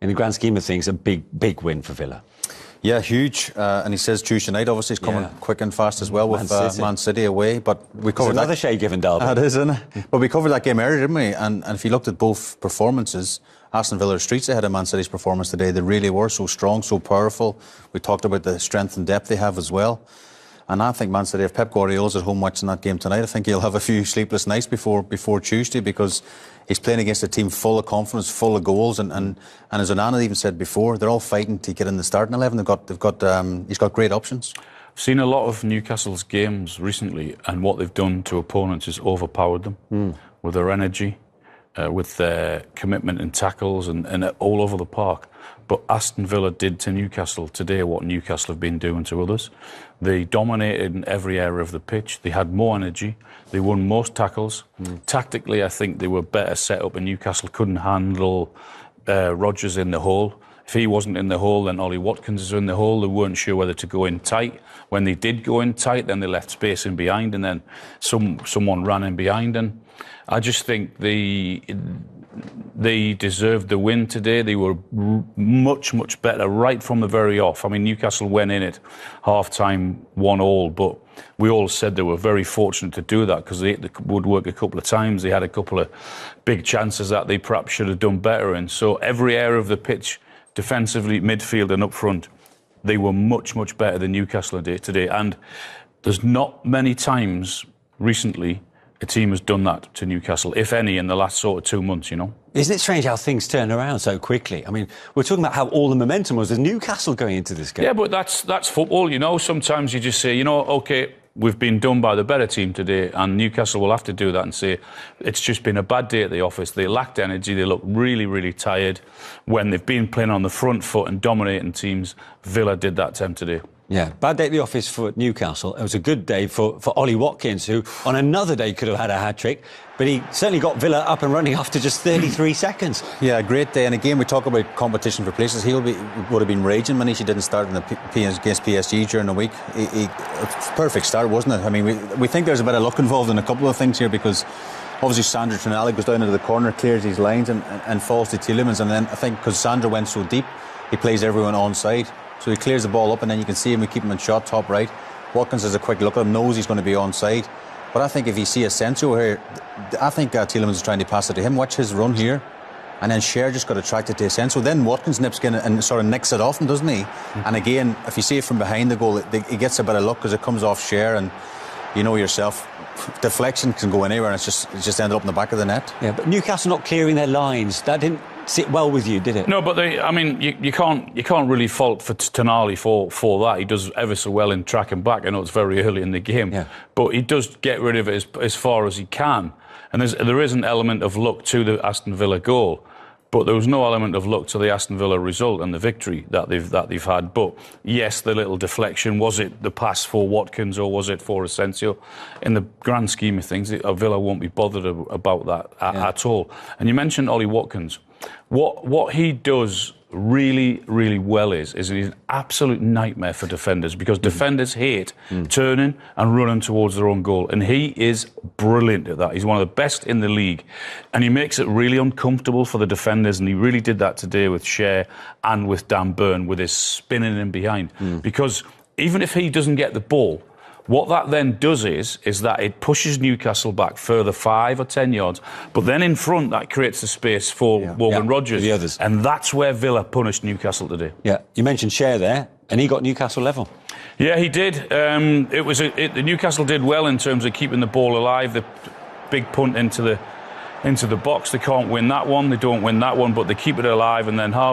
in the grand scheme of things, a big win for Villa. Yeah, huge. And he says Tuesday night, obviously, is coming quick and fast as well with Man City away. But we covered another shade-given derby. It is, isn't it? But we covered that game earlier, didn't we? And if you looked at both performances, Aston Villa are streets ahead of Man City's performance today. They really were so strong, so powerful. We talked about the strength and depth they have as well. And I think Man City, if Pep Guardiola's at home watching that game tonight, I think he'll have a few sleepless nights before Tuesday, because he's playing against a team full of confidence, full of goals, and as Onana even said before, they're all fighting to get in the starting 11. He's got great options. I've seen a lot of Newcastle's games recently, and what they've done to opponents is overpowered them with their energy, with their commitment in tackles and all over the park. But Aston Villa did to Newcastle today what Newcastle have been doing to others. They dominated in every area of the pitch. They had more energy. They won most tackles. Tactically, I think they were better set up, and Newcastle couldn't handle Rodgers in the hole. If he wasn't in the hole, then Ollie Watkins is in the hole. They weren't sure whether to go in tight. When they did go in tight, then they left space in behind, and then someone ran in behind. And I just think they deserved the win today. They were much better right from the very off. I mean, Newcastle went in at half-time 1-1, but we all said they were very fortunate to do that because they hit the woodwork a couple of times. They had a couple of big chances that they perhaps should have done better in. So every area of the pitch, defensively, midfield and up front, they were much better than Newcastle today. And there's not many times recently a team has done that to Newcastle, if any, in the last sort of 2 months, you know. Isn't it strange how things turn around so quickly? I mean, we're talking about how all the momentum was with Newcastle going into this game. Yeah, but that's football, you know. Sometimes you just say, you know, OK, we've been done by the better team today, and Newcastle will have to do that and say, it's just been a bad day at the office. They lacked energy. They looked really tired. When they've been playing on the front foot and dominating teams, Villa did that to them today. Yeah, bad day at the office for Newcastle. It was a good day for Ollie Watkins, who on another day could have had a hat-trick, but he certainly got Villa up and running after just 33 seconds. Yeah, a great day. And again, we talk about competition for places. Would have been raging when he didn't start in against PSG during the week. Perfect start, wasn't it? I mean, we think there's a bit of luck involved in a couple of things here, because obviously Sandro Tonali goes down into the corner, clears these lines and falls to Tielemans. And then I think because Sandro went so deep, he plays everyone onside. So he clears the ball up, and then you can see him, we keep him in shot, top right. Watkins has a quick look at him, knows he's going to be onside. But I think if you see Asensio here, I think Tielemans is trying to pass it to him. Watch his run here. And then Cher just got attracted to Asensio. Then Watkins nips in and sort of nicks it off him, doesn't he? And again, if you see it from behind the goal, he gets a bit of luck because it comes off Cher, and you know yourself, deflection can go anywhere, and it just ended up in the back of the net. Yeah, but Newcastle not clearing their lines, that didn't sit well with you, did it? No, but you can't really fault for Tonali for that. He does ever so well in tracking back. I know it's very early in the game, but he does get rid of it as far as he can. And there is an element of luck to the Aston Villa goal, but there was no element of luck to the Aston Villa result and the victory that they've had. But yes, the little deflection, was it the pass for Watkins or was it for Asensio? In the grand scheme of things, Villa won't be bothered about that at all. And you mentioned Ollie Watkins. What he does really well is he's an absolute nightmare for defenders, because defenders hate turning and running towards their own goal, and he is brilliant at that. He's one of the best in the league, and he makes it really uncomfortable for the defenders, and he really did that today with Cher and with Dan Burn with his spinning in behind, because even if he doesn't get the ball, what that then does is that it pushes Newcastle back further 5 or 10 yards, but then in front that creates the space for Morgan Rodgers, the others. And that's where Villa punished Newcastle today. Yeah, you mentioned Cher there, and he got Newcastle level. Yeah, he did. Newcastle did well in terms of keeping the ball alive. The big punt into the box. They can't win that one. They don't win that one, but they keep it alive, and then Harvey